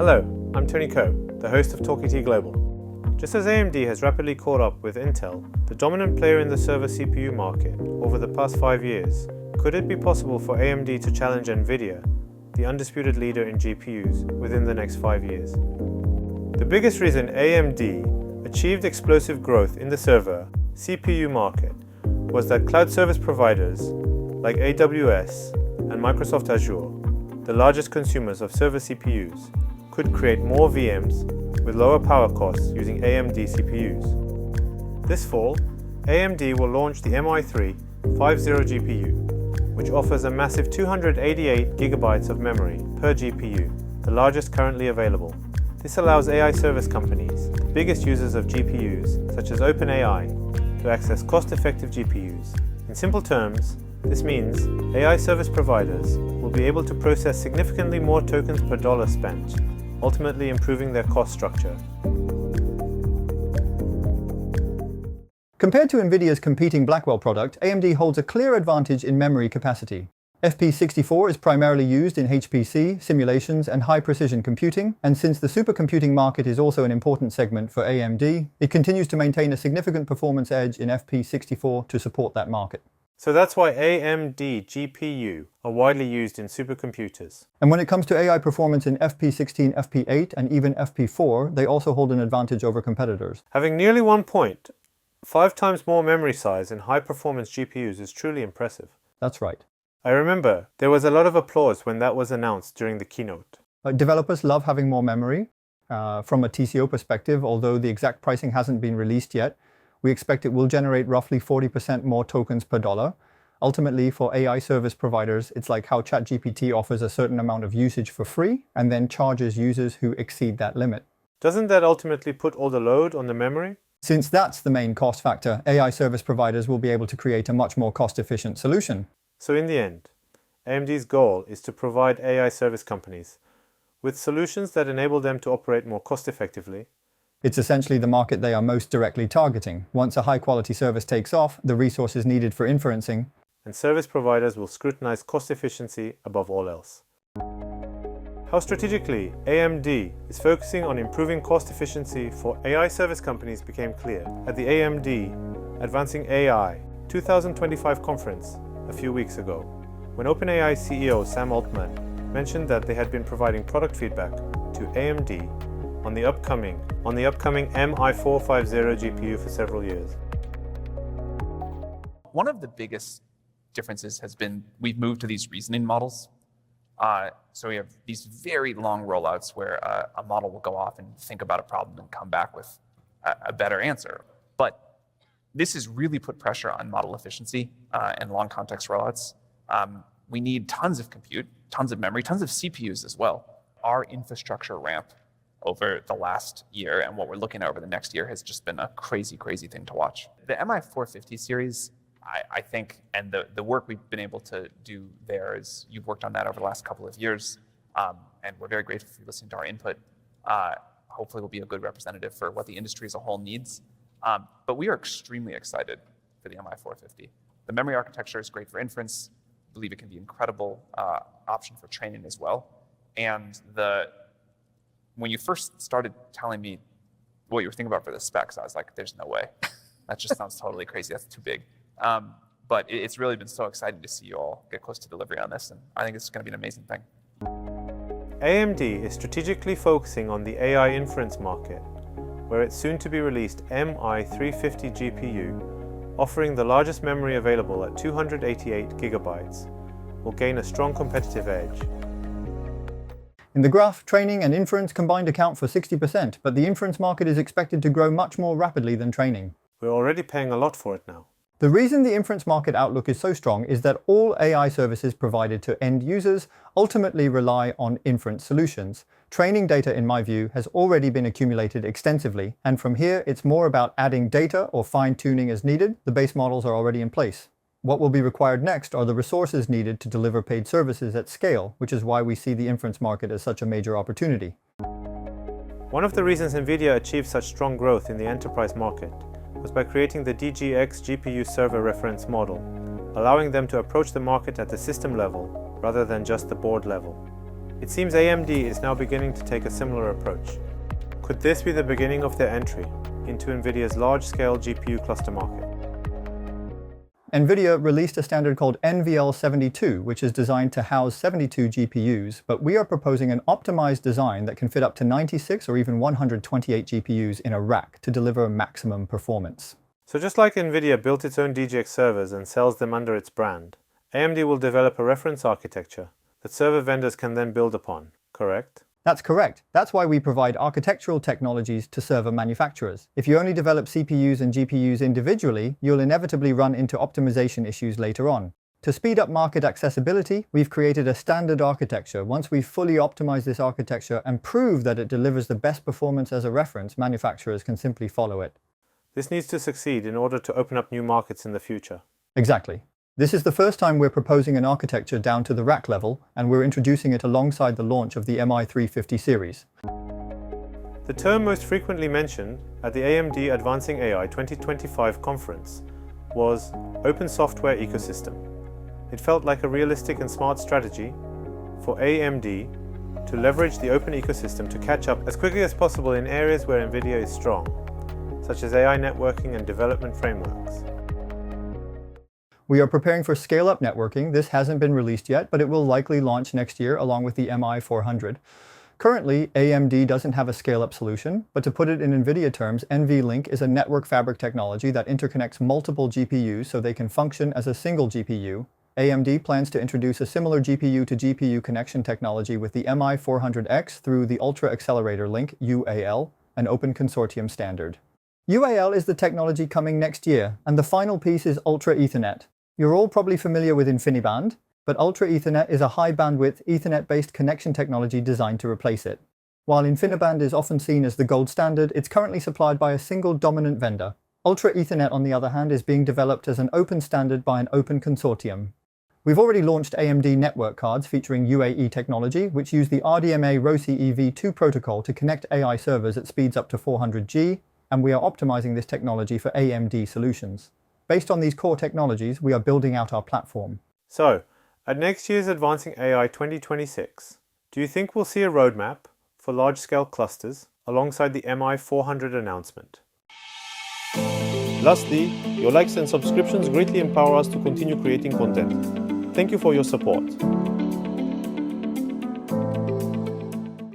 Hello, I'm Tony Ko, the host of TalKIT Global. Just as AMD has rapidly caught up with Intel, the dominant player in the server CPU market, over the past 5 years, could it be possible for AMD to challenge Nvidia, the undisputed leader in GPUs, within the next 5 years? The biggest reason AMD achieved explosive growth in the server CPU market was that cloud service providers like AWS and Microsoft Azure, the largest consumers of server CPUs, could create more VMs with lower power costs using AMD CPUs. This fall, AMD will launch the MI3 50 GPU, which offers a massive 288 GB of memory per GPU, the largest currently available. This allows AI service companies, the biggest users of GPUs, such as OpenAI, to access cost-effective GPUs. In simple terms, this means AI service providers will be able to process significantly more tokens per dollar spent, ultimately improving their cost structure. Compared to Nvidia's competing Blackwell product, AMD holds a clear advantage in memory capacity. FP64 is primarily used in HPC, simulations, and high-precision computing, and since the supercomputing market is also an important segment for AMD, it continues to maintain a significant performance edge in FP64 to support that market. So that's why AMD GPU are widely used in supercomputers. And when it comes to AI performance in FP16, FP8, and even FP4, they also hold an advantage over competitors. Having nearly 1 point, 5 times more memory size in high-performance GPUs is truly impressive. That's right. I remember there was a lot of applause when that was announced during the keynote. Developers love having more memory. From a TCO perspective, although the exact pricing hasn't been released yet, we expect it will generate roughly 40% more tokens per dollar. Ultimately, for AI service providers, it's like how ChatGPT offers a certain amount of usage for free and then charges users who exceed that limit. Doesn't that ultimately put all the load on the memory? Since that's the main cost factor, AI service providers will be able to create a much more cost-efficient solution. So in the end, AMD's goal is to provide AI service companies with solutions that enable them to operate more cost-effectively. It's essentially the market they are most directly targeting. Once a high-quality service takes off, the resources needed for inferencing, and service providers will scrutinize cost efficiency above all else. How strategically AMD is focusing on improving cost efficiency for AI service companies became clear at the AMD Advancing AI 2025 conference a few weeks ago, when OpenAI CEO Sam Altman mentioned that they had been providing product feedback to AMD on the upcoming MI450 GPU for several years. One of the biggest differences has been we've moved to these reasoning models. So we have these very long rollouts where a model will go off and think about a problem and come back with a better answer. But this has really put pressure on model efficiency and long context rollouts. We need tons of compute, tons of memory, tons of CPUs as well. Our infrastructure ramp over the last year and what we're looking at over the next year has just been a crazy, crazy thing to watch. The MI450 series, I think, and the work we've been able to do there is, you've worked on that over the last couple of years, and we're very grateful for you listening to our input. Hopefully we'll be a good representative for what the industry as a whole needs. But we are extremely excited for the MI450. The memory architecture is great for inference. I believe it can be an incredible option for training as well. And when you first started telling me what you were thinking about for the specs, I was like, there's no way. That just sounds totally crazy. That's too big. But it's really been so exciting to see you all get close to delivery on this, and I think it's going to be an amazing thing. AMD is strategically focusing on the AI inference market, where its soon-to-be released MI350 GPU, offering the largest memory available at 288 GB, will gain a strong competitive edge. In the graph, training and inference combined account for 60%, but the inference market is expected to grow much more rapidly than training. We're already paying a lot for it now. The reason the inference market outlook is so strong is that all AI services provided to end users ultimately rely on inference solutions. Training data, in my view, has already been accumulated extensively, and from here it's more about adding data or fine-tuning as needed. The base models are already in place. What will be required next are the resources needed to deliver paid services at scale, which is why we see the inference market as such a major opportunity. One of the reasons Nvidia achieved such strong growth in the enterprise market was by creating the DGX GPU server reference model, allowing them to approach the market at the system level rather than just the board level. It seems AMD is now beginning to take a similar approach. Could this be the beginning of their entry into Nvidia's large-scale GPU cluster market? Nvidia released a standard called NVL72, which is designed to house 72 GPUs, but we are proposing an optimized design that can fit up to 96 or even 128 GPUs in a rack to deliver maximum performance. So just like Nvidia built its own DGX servers and sells them under its brand, AMD will develop a reference architecture that server vendors can then build upon, correct? That's correct. That's why we provide architectural technologies to server manufacturers. If you only develop CPUs and GPUs individually, you'll inevitably run into optimization issues later on. To speed up market accessibility, we've created a standard architecture. Once we've fully optimized this architecture and prove that it delivers the best performance as a reference, manufacturers can simply follow it. This needs to succeed in order to open up new markets in the future. Exactly. This is the first time we're proposing an architecture down to the rack level, and we're introducing it alongside the launch of the MI350 series. The term most frequently mentioned at the AMD Advancing AI 2025 conference was open software ecosystem. It felt like a realistic and smart strategy for AMD to leverage the open ecosystem to catch up as quickly as possible in areas where Nvidia is strong, such as AI networking and development frameworks. We are preparing for scale-up networking. This hasn't been released yet, but it will likely launch next year along with the MI400. Currently, AMD doesn't have a scale-up solution, but to put it in Nvidia terms, NVLink is a network fabric technology that interconnects multiple GPUs so they can function as a single GPU. AMD plans to introduce a similar GPU to GPU connection technology with the MI400X through the Ultra Accelerator Link, UAL, an open consortium standard. UAL is the technology coming next year, and the final piece is Ultra Ethernet. You're all probably familiar with InfiniBand, but Ultra Ethernet is a high-bandwidth Ethernet-based connection technology designed to replace it. While InfiniBand is often seen as the gold standard, it's currently supplied by a single dominant vendor. Ultra Ethernet, on the other hand, is being developed as an open standard by an open consortium. We've already launched AMD network cards featuring UAE technology, which use the RDMA ROCE EV2 protocol to connect AI servers at speeds up to 400G, and we are optimizing this technology for AMD solutions. Based on these core technologies, we are building out our platform. So, at next year's Advancing AI 2026, do you think we'll see a roadmap for large-scale clusters alongside the MI400 announcement? Lastly, your likes and subscriptions greatly empower us to continue creating content. Thank you for your support.